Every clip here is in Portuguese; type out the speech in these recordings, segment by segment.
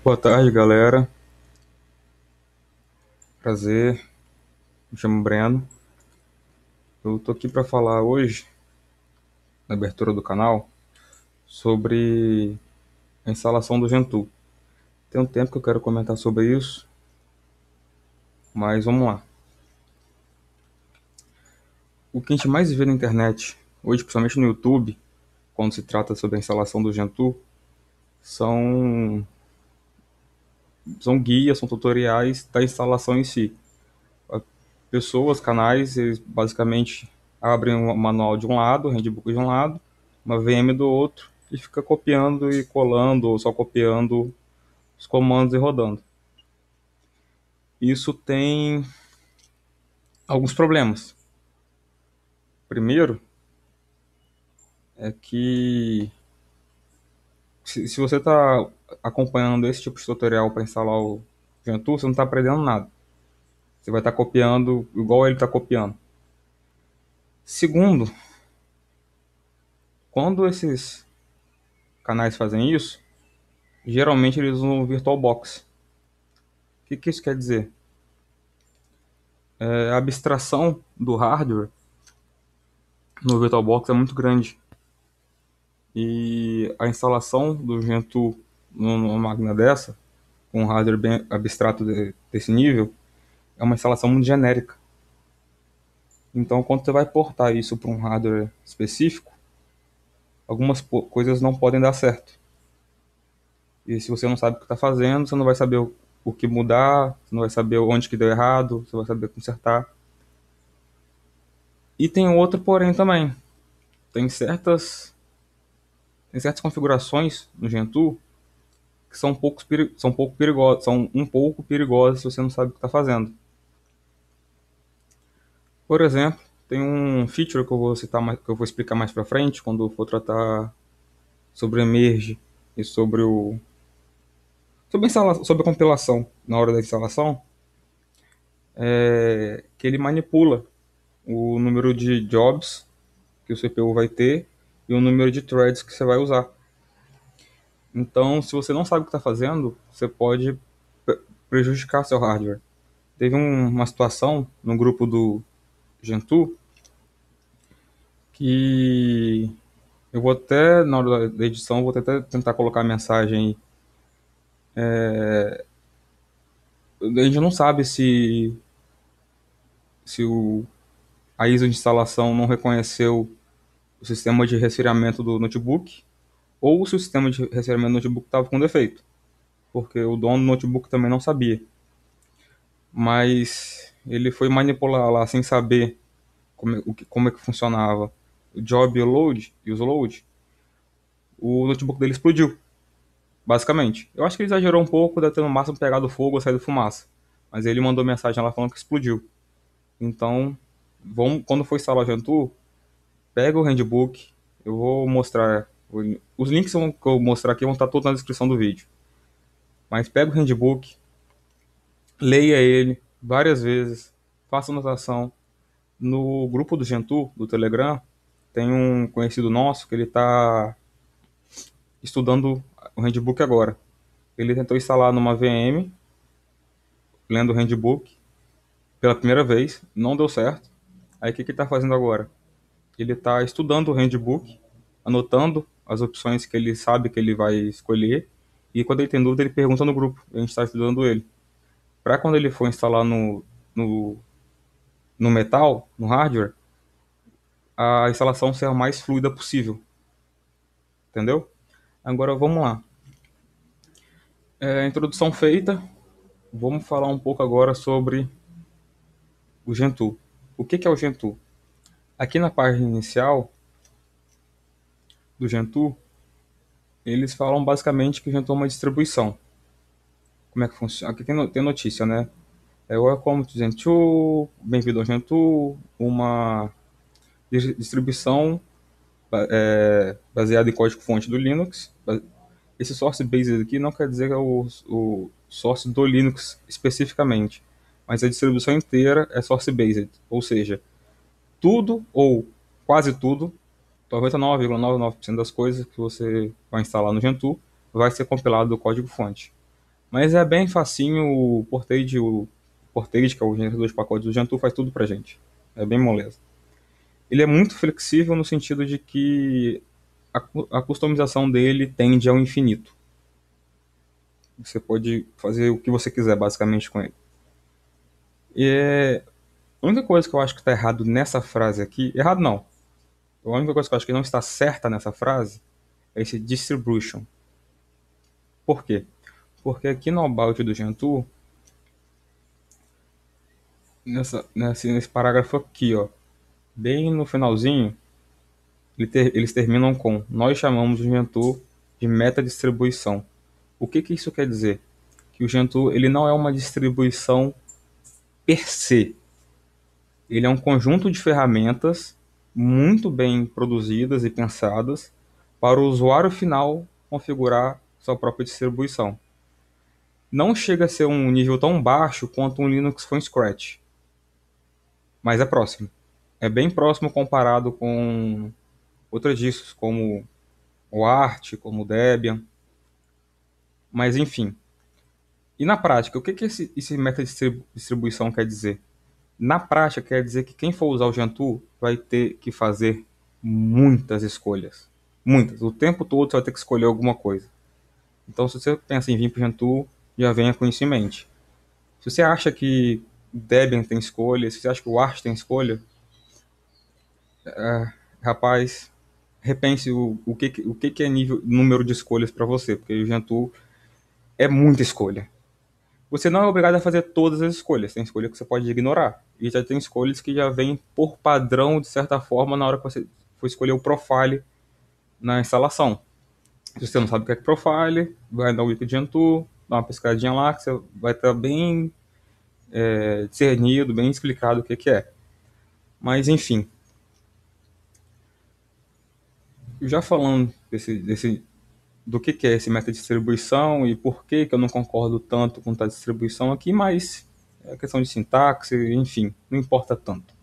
Boa tarde, galera. Prazer. Me chamo Breno. Eu tô aqui para falar hoje, na abertura do canal, sobre a instalação do Gentoo. Tem um tempo que eu quero comentar sobre isso, mas vamos lá. O que a gente mais vê na internet, hoje, principalmente no YouTube, quando se trata sobre a instalação do Gentoo, são, são guias, são tutoriais da instalação em si. Pessoas, canais, eles basicamente abrem um manual de um lado, um handbook de um lado, uma VM do outro, e fica copiando e colando, ou só copiando os comandos e rodando. Isso tem alguns problemas. Primeiro é que se você está acompanhando esse tipo de tutorial para instalar o Gentoo, você não está aprendendo nada. Você vai estar copiando igual ele está copiando. Segundo, quando esses canais fazem isso, geralmente eles usam o VirtualBox. O que isso quer dizer? A abstração do hardware no VirtualBox é muito grande e a instalação do Gentoo numa máquina dessa, com um hardware bem abstrato desse nível, é uma instalação muito genérica. Então, quando você vai portar isso para um hardware específico, algumas coisas não podem dar certo. E se você não sabe o que está fazendo, você não vai saber o que mudar, você não vai saber onde que deu errado, você vai saber consertar. E tem outro porém também. Tem certas Tem certas configurações no Gentoo que são pouco perigosas, são um pouco perigosas se você não sabe o que está fazendo. Por exemplo, tem um feature que eu vou citar que eu vou explicar mais para frente quando eu for tratar sobre o Emerge e sobre a compilação na hora da instalação, que ele manipula o número de jobs que o CPU vai ter e o número de threads que você vai usar. Então, se você não sabe o que está fazendo, você pode prejudicar seu hardware. Teve uma situação no grupo do Gentoo que eu vou até, na hora da edição, vou até tentar colocar a mensagem. A gente não sabe se a ISO de instalação não reconheceu o sistema de resfriamento do notebook ou se o sistema de resfriamento do notebook estava com defeito, porque o dono do notebook também não sabia. Mas ele foi manipular lá sem saber como é que funcionava o job e o load, e os load, o notebook dele explodiu, basicamente. Eu acho que ele exagerou um pouco, deve ter no máximo pegado fogo ou saído fumaça. Mas ele mandou mensagem lá falando que explodiu. Então, quando for instalar o Gentoo, pega o handbook, eu vou mostrar. Os links que eu vou mostrar aqui vão estar todos na descrição do vídeo. Mas pega o handbook, leia ele várias vezes, faça anotação. No grupo do Gentoo, do Telegram, tem um conhecido nosso que ele está estudando o handbook agora. Ele tentou instalar numa VM, lendo o handbook, pela primeira vez, não deu certo. Aí o que ele está fazendo agora? Ele está estudando o handbook, anotando as opções que ele sabe que ele vai escolher, e quando ele tem dúvida, ele pergunta no grupo. A gente está estudando ele. Para quando ele for instalar no, no metal, no hardware, a instalação ser a mais fluida possível. Entendeu? Agora vamos lá. Introdução feita, vamos falar um pouco agora sobre o Gentoo. O que é o Gentoo? Aqui na página inicial do Gentoo, eles falam basicamente que o Gentoo é uma distribuição. Como é que funciona? Aqui tem notícia, né? Welcome to Gentoo, bem-vindo ao Gentoo, uma distribuição baseada em código-fonte do Linux. Esse source based aqui não quer dizer que é o source do Linux especificamente, mas a distribuição inteira é source based, ou seja, tudo ou quase tudo, 99,99% das coisas que você vai instalar no Gentoo vai ser compilado do código-fonte. Mas é bem facinho, o Portage, que é o gerenciador de pacotes do Gentoo, faz tudo pra gente. É bem moleza. Ele é muito flexível no sentido de que a customização dele tende ao infinito. Você pode fazer o que você quiser, basicamente, com ele. E a única coisa que eu acho que está errado nessa frase aqui... Errado não. A única coisa que eu acho que não está certa nessa frase é esse distribution. Por quê? Porque aqui no About do Gentoo, nesse parágrafo aqui, ó, bem no finalzinho, eles terminam com: nós chamamos o Gentoo de metadistribuição. O que que isso quer dizer? Que o Gentoo ele não é uma distribuição per se. Ele é um conjunto de ferramentas muito bem produzidas e pensadas para o usuário final configurar sua própria distribuição. Não chega a ser um nível tão baixo quanto um Linux from Scratch, mas é próximo. É bem próximo comparado com outras distros, como o Arch, como o Debian. Mas enfim. E na prática, o que que esse método de distribuição quer dizer? Na prática, quer dizer que quem for usar o Gentoo vai ter que fazer muitas escolhas. Muitas. O tempo todo você vai ter que escolher alguma coisa. Então, se você pensa em vir para o Gentoo, já venha com isso em mente. Se você acha que Debian tem escolha, se você acha que o Arch tem escolha, rapaz, repense o que é número de escolhas para você, porque o Gentoo é muita escolha. Você não é obrigado a fazer todas as escolhas, tem escolha que você pode ignorar. E já tem escolhas que já vêm por padrão, de certa forma, na hora que você for escolher o profile na instalação. Se você não sabe o que é profile, vai dar o wiki de Gentoo, dá uma pescadinha lá, que você vai estar bem discernido, bem explicado o que é. Mas, enfim, já falando do que é esse método de distribuição e por que eu não concordo tanto com a distribuição aqui, mas é questão de sintaxe, enfim, não importa tanto.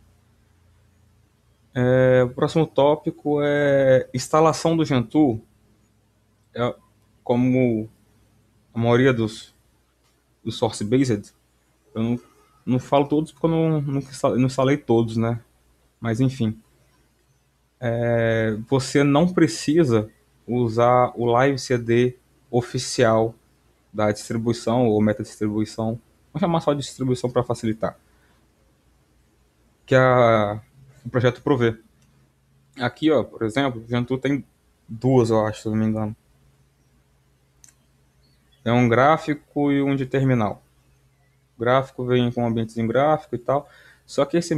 O próximo tópico é instalação do Gentoo. Como a maioria dos source-based, eu não falo todos porque eu não instalei todos, né? Mas enfim, você não precisa usar o Live CD oficial da distribuição ou meta-distribuição. Vamos chamar só de distribuição para facilitar. Que o projeto provê. Aqui, ó, por exemplo, o Gentoo tem duas, eu acho, se eu não me engano. É um gráfico e um de terminal. O gráfico vem com um ambientezinho gráfico e tal. Só que esse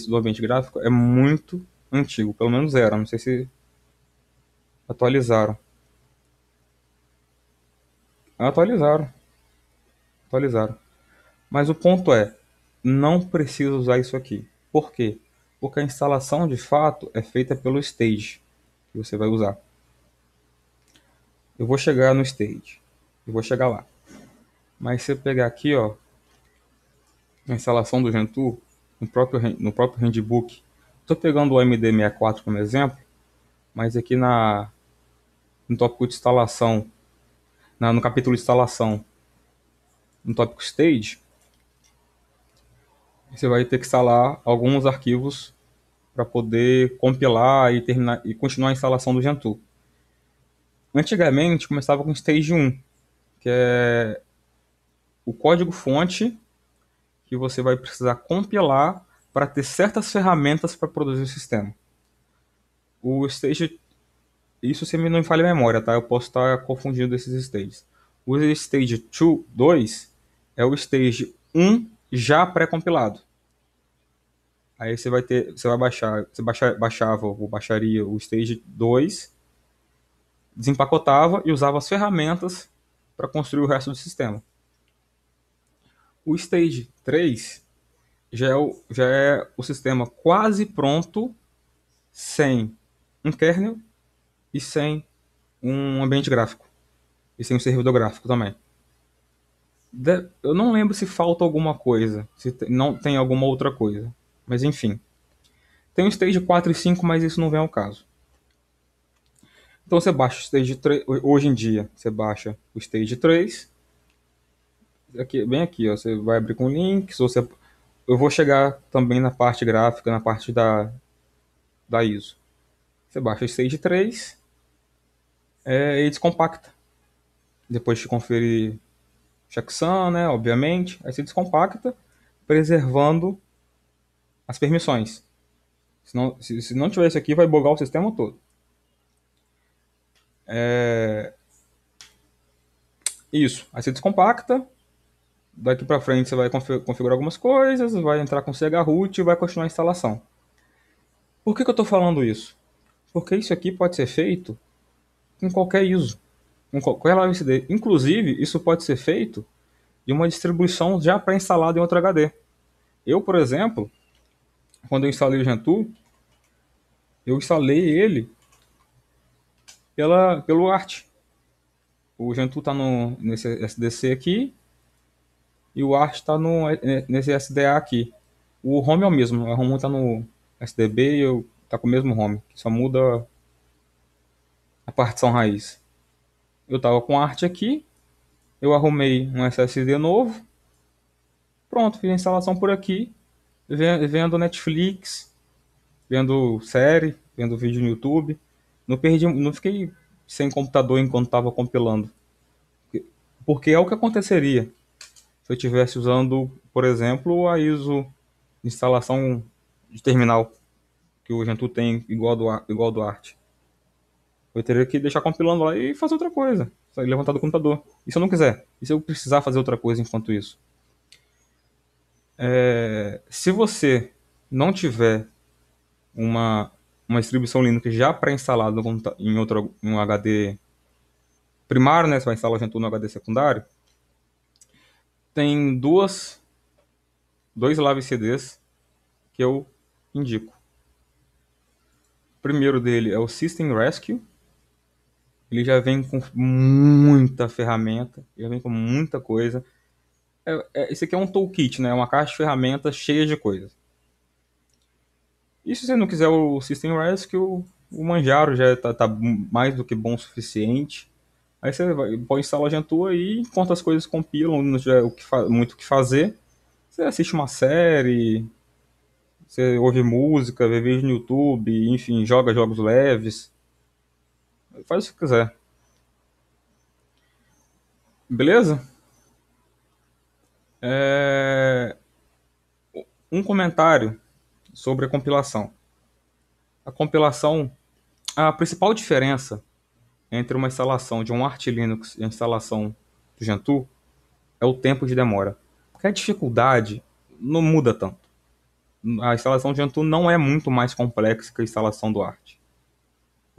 do ambiente gráfico é muito antigo, pelo menos era. Não sei se atualizaram. Atualizaram, atualizaram. Mas o ponto é, não precisa usar isso aqui. Por quê? Porque a instalação de fato é feita pelo Stage que você vai usar. Eu vou chegar no Stage. Eu vou chegar lá. Mas se eu pegar aqui, ó, a instalação do Gentoo, no próprio handbook, estou pegando o MD64 como exemplo, mas aqui no tópico de instalação, no capítulo de instalação, no tópico Stage, você vai ter que instalar alguns arquivos para poder compilar e terminar e continuar a instalação do Gentoo. Antigamente começava com Stage 1, que é o código-fonte que você vai precisar compilar para ter certas ferramentas para produzir o sistema. O Stage, isso se me não falha a memória, tá? Eu posso estar confundindo esses stages. O Stage 2 é o Stage 1 já pré-compilado. Aí você vai baixar, baixava ou baixaria o Stage 2, desempacotava e usava as ferramentas para construir o resto do sistema. O Stage 3 já é o sistema quase pronto, sem um kernel e sem um ambiente gráfico. E sem um servidor gráfico também. Eu não lembro se falta alguma coisa, se não tem alguma outra coisa. Mas enfim. Tem o Stage 4 e 5, mas isso não vem ao caso. Então você baixa o Stage 3. Hoje em dia, você baixa o Stage 3. Aqui, bem aqui, ó, você vai abrir com links, você, eu vou chegar também na parte gráfica, na parte da ISO. Você baixa o Stage 3 e descompacta. Depois de conferir checksum, né, obviamente, aí você descompacta, preservando as permissões. Se não tiver isso aqui, vai bugar o sistema todo. Isso. Aí você descompacta, daqui para frente você vai configurar algumas coisas, vai entrar com chroot e vai continuar a instalação. Por que eu estou falando isso? Porque isso aqui pode ser feito com qualquer ISO, com qualquer LVCD. Inclusive, isso pode ser feito de uma distribuição já pré-instalada em outro HD. Eu, por exemplo, quando eu instalei o Gentoo, eu instalei ele pelo ART. O Gentoo está nesse SDC aqui e o ART está nesse SDA aqui. O home é o mesmo, a home está no SDB e eu tá com o mesmo home, só muda a partição raiz. Eu estava com arte aqui, eu arrumei um SSD novo, pronto, fiz a instalação por aqui, vendo Netflix, vendo série, vendo vídeo no YouTube. Não perdi, não fiquei sem computador enquanto estava compilando, porque é o que aconteceria se eu estivesse usando, por exemplo, a ISO de instalação de terminal que o Gentoo tem igual do Art. Eu teria que deixar compilando lá e fazer outra coisa. Sair levantar do computador. E se eu não quiser? E se eu precisar fazer outra coisa enquanto isso? Se você não tiver uma, uma distribuição Linux já pré-instalada em um HD primário, né? Você vai instalar o Gentoo no HD secundário. Tem dois live CDs que eu indico. O primeiro dele é o System Rescue. Ele já vem com muita ferramenta, já vem com muita coisa. Esse aqui é um toolkit, né? Uma caixa de ferramentas cheia de coisas. E se você não quiser o System Rescue, o Manjaro já tá mais do que bom o suficiente. Aí você pode instalar a Gentoo aí, enquanto as coisas compilam, não tiver muito o que fazer, você assiste uma série, você ouve música, vê vídeo no YouTube, enfim, joga jogos leves. Faz o que quiser. Beleza? É... Um comentário sobre a compilação. A compilação, a principal diferença entre uma instalação de um Arch Linux e a instalação do Gentoo é o tempo de demora. Porque a dificuldade não muda tanto. A instalação do Gentoo não é muito mais complexa que a instalação do Arch.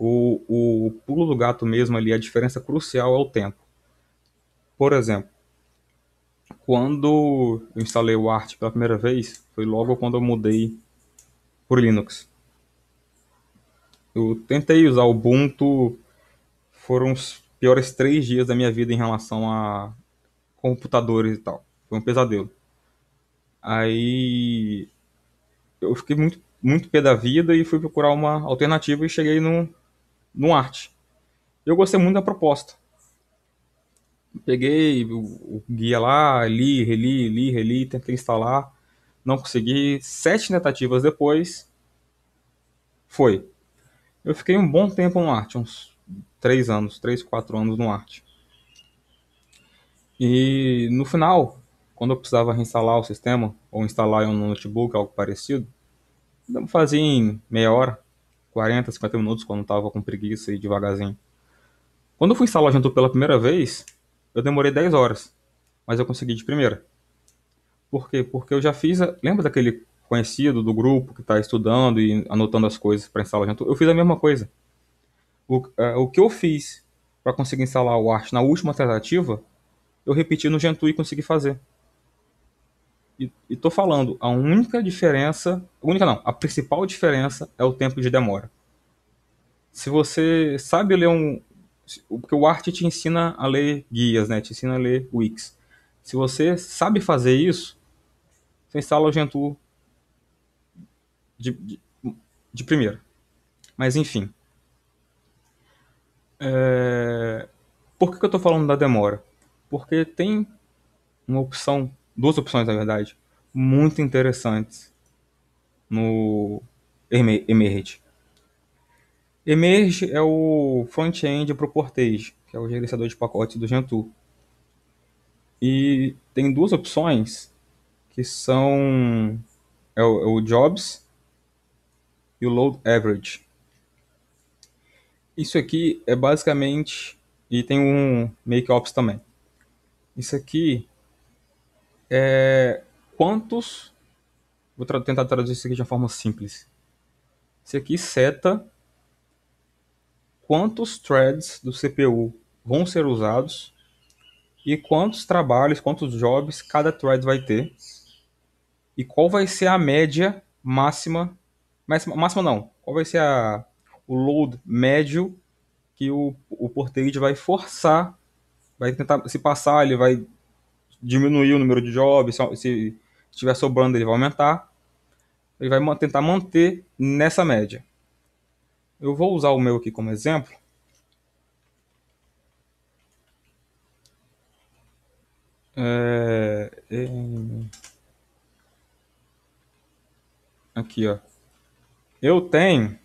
O pulo do gato mesmo ali, a diferença crucial é o tempo. Por exemplo, quando eu instalei o Arch pela primeira vez, foi logo quando eu mudei por Linux. Eu tentei usar o Ubuntu, foram os piores 3 dias da minha vida em relação a computadores e tal. Foi um pesadelo. Aí eu fiquei muito pé da vida e fui procurar uma alternativa e cheguei no Art. Eu gostei muito da proposta. Peguei o guia lá, reli, tentei instalar, não consegui. 7 tentativas depois, foi. Eu fiquei um bom tempo no Art, uns 3 anos, 3, 4 anos no Art. E no final, quando eu precisava reinstalar o sistema, ou instalar em um notebook, algo parecido, eu fazia em meia hora, 40, 50 minutos, quando estava com preguiça e devagarzinho. Quando eu fui instalar o Gentoo pela primeira vez, eu demorei 10 horas, mas eu consegui de primeira. Por quê? Porque eu já fiz. Lembra daquele conhecido do grupo que está estudando e anotando as coisas para instalar o Gentoo? Eu fiz a mesma coisa. O que eu fiz para conseguir instalar o Arch na última tentativa, eu repeti no Gentoo e consegui fazer. E tô falando, a única diferença, única não, a principal diferença é o tempo de demora. Se você sabe ler porque o Art te ensina a ler guias, né? Te ensina a ler Wix. Se você sabe fazer isso, você instala o Gentoo de, de, de primeira. Mas enfim, por que eu tô falando da demora? Porque tem duas opções na verdade, muito interessantes no Emerge. Emerge é o front-end para o Portage, que é o gerenciador de pacotes do Gentoo. E tem duas opções que são o Jobs e o Load Average. Isso aqui é basicamente. E tem um Make Ops também. Isso aqui é quantos. Vou tentar traduzir isso aqui de uma forma simples. Isso aqui seta quantos threads do CPU vão ser usados e quantos trabalhos, quantos jobs cada thread vai ter e qual vai ser a média máxima, máxima não, qual vai ser o load médio que o Portage vai forçar, vai tentar se passar, ele vai diminuir o número de jobs, se estiver sobrando ele vai aumentar, ele vai tentar manter nessa média. Eu vou usar o meu aqui como exemplo. Aqui, ó. Eu tenho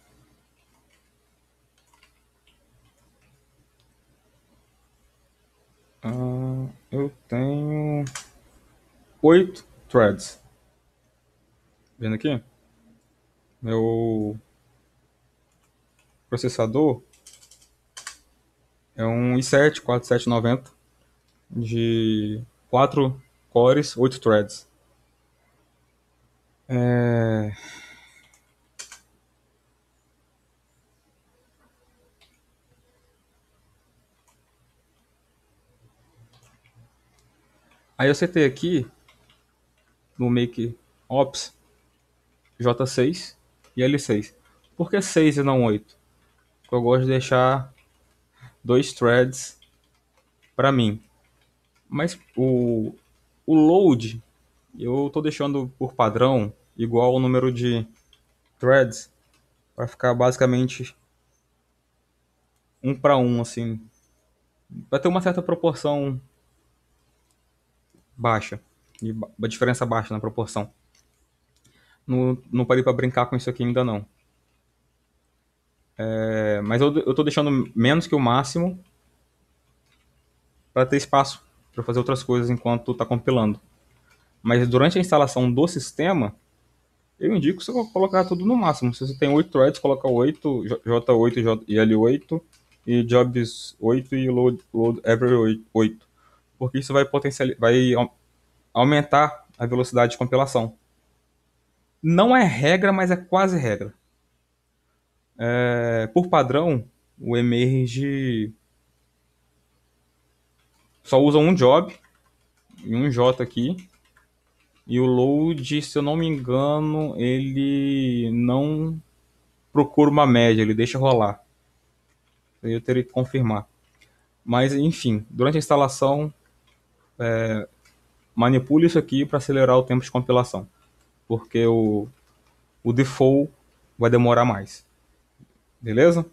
eu tenho 8 threads. Vendo aqui? Meu processador é um i7 4790 de 4 cores, 8 threads. Aí eu setei aqui no Make Ops J6 e L6. Por que 6 e não 8? Porque eu gosto de deixar 2 threads para mim. Mas o load eu estou deixando por padrão igual ao número de threads para ficar basicamente 1 para 1, assim. Vai ter uma certa proporção baixa, uma diferença baixa na proporção. Não parei para brincar com isso aqui ainda não. Mas eu tô deixando menos que o máximo para ter espaço para fazer outras coisas enquanto está compilando. Mas durante a instalação do sistema, eu indico você colocar tudo no máximo. Se você tem 8 threads, coloca 8, J8 e L8, e jobs 8 e load every 8. Porque isso vai aumentar a velocidade de compilação. Não é regra, mas é quase regra. Por padrão, o Emerge só usa um job e um J aqui. E o load, se eu não me engano, ele não procura uma média, ele deixa rolar. Eu teria que confirmar. Mas, enfim, durante a instalação, manipule isso aqui para acelerar o tempo de compilação. Porque o default vai demorar mais. Beleza?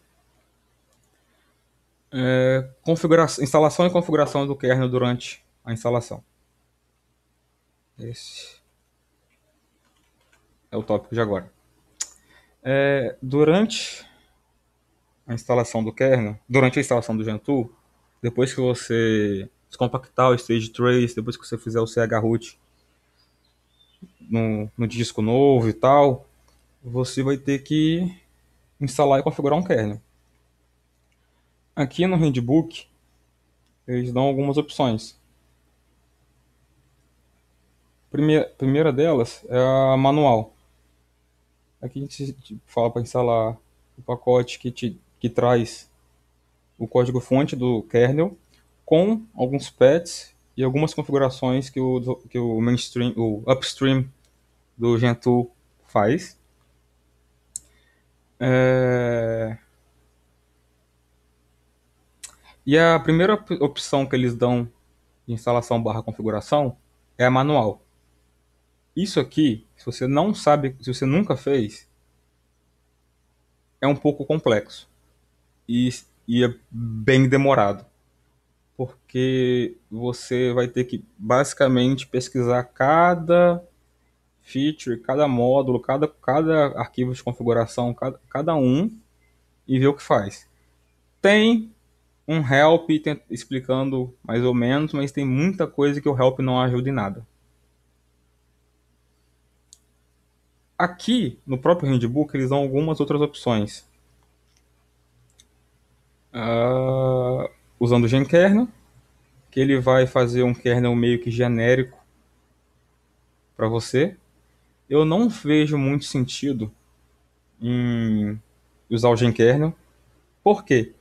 Instalação e configuração do kernel durante a instalação. Esse é o tópico de agora. Durante a instalação do kernel, durante a instalação do Gentoo, depois que você descompactar o stage trace, depois que você fizer o chroot no disco novo e tal, você vai ter que instalar e configurar um kernel. Aqui no handbook, eles dão algumas opções. Primeira delas é a manual. Aqui a gente fala para instalar o pacote que traz o código-fonte do kernel com alguns patches e algumas configurações que o mainstream, o upstream do Gentoo faz. E a primeira opção que eles dão de instalação barra configuração é a manual. Isso aqui, se você não sabe, se você nunca fez, é um pouco complexo e é bem demorado. porque você vai ter que basicamente pesquisar cada feature, cada módulo, cada arquivo de configuração, cada um, e ver o que faz. Tem um help explicando mais ou menos, mas tem muita coisa que o help não ajuda em nada. Aqui, no próprio handbook, eles dão algumas outras opções. Usando o GenKernel, que ele vai fazer um kernel meio que genérico para você. Eu não vejo muito sentido em usar o GenKernel. Por quê?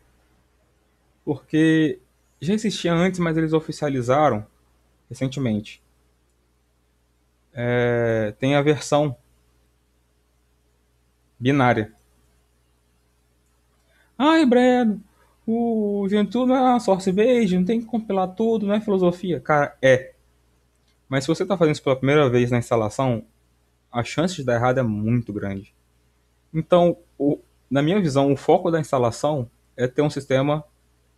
Porque já existia antes, mas eles oficializaram recentemente. Tem a versão binária. Ai, Breno, o Gentoo não é uma source base, não tem que compilar tudo, não é filosofia. Cara, é. Mas se você está fazendo isso pela primeira vez na instalação, a chance de dar errado é muito grande. Então, na minha visão, o foco da instalação é ter um sistema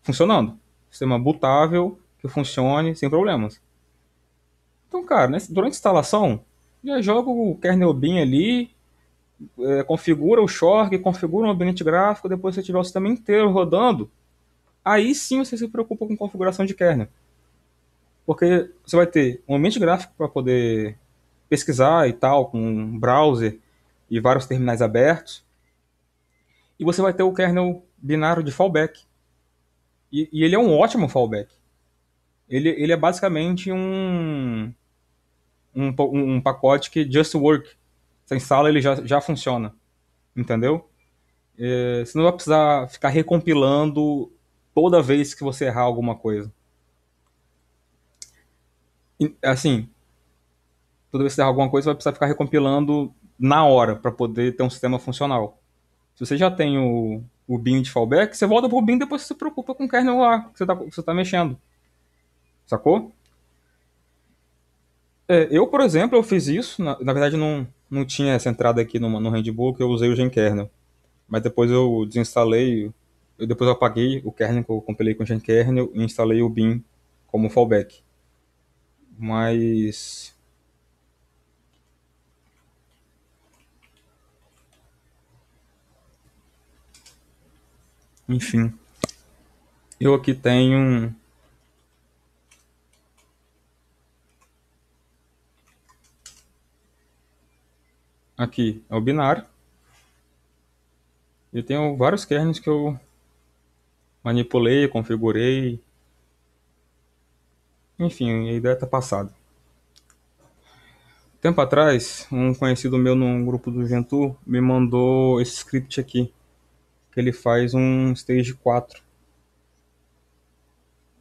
funcionando. Um sistema bootável, que funcione sem problemas. Então, cara, durante a instalação, já joga o kernel bin ali, configura o shork, configura um ambiente gráfico, depois você tiver o sistema inteiro rodando, aí sim você se preocupa com configuração de kernel. Porque você vai ter um ambiente gráfico para poder pesquisar e tal, com um browser e vários terminais abertos, e você vai ter o kernel binário de fallback. E ele é um ótimo fallback. Ele é basicamente um pacote que just work. Você instala, ele já funciona. Entendeu? Você não vai precisar ficar recompilando toda vez que você errar alguma coisa. Assim, toda vez que você errar alguma coisa, você vai precisar ficar recompilando na hora para poder ter um sistema funcional. Se você já tem o bin de fallback, você volta pro bin e depois você se preocupa com o kernel lá que você tá mexendo. Sacou? Eu, por exemplo, eu fiz isso. Na verdade, não tinha essa entrada aqui no handbook, eu usei o genkernel. Mas depois eu desinstalei, depois eu apaguei o kernel que eu compilei com o genkernel e instalei o bin como fallback. Mas, enfim. Eu aqui tenho. Aqui é o binário. Eu tenho vários kernels que eu manipulei, configurei. Enfim, a ideia tá passada. Tempo atrás, um conhecido meu num grupo do Gentoo me mandou esse script aqui, que ele faz um stage 4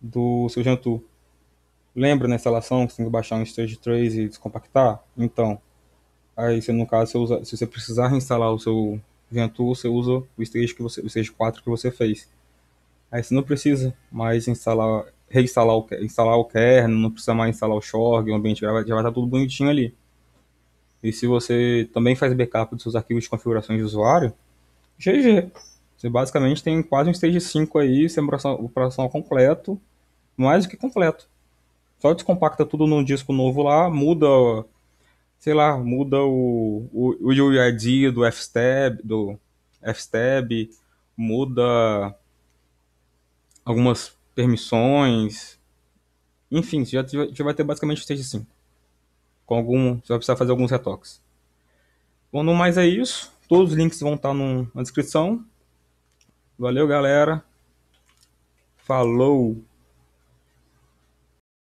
do seu Gentoo. Lembra na instalação que você tem que baixar um stage 3 e descompactar? Então, aí você, no caso, se você precisar reinstalar o seu Gentoo, você usa o stage 4 que você fez. Aí você não precisa mais instalar o kernel, não precisa mais instalar o shorg, o ambiente já vai estar tudo bonitinho ali. E se você também faz backup dos seus arquivos de configuração de usuário, GG. Você basicamente tem quase um stage 5 aí, sistema operacional completo, mais do que completo. Só descompacta tudo num disco novo lá, muda, sei lá, muda o UID do FSTab, muda algumas permissões, enfim, você já vai ter basicamente o stage 5. Você vai precisar fazer alguns retoques. Bom, no mais é isso. Todos os links vão estar na descrição. Valeu, galera. Falou!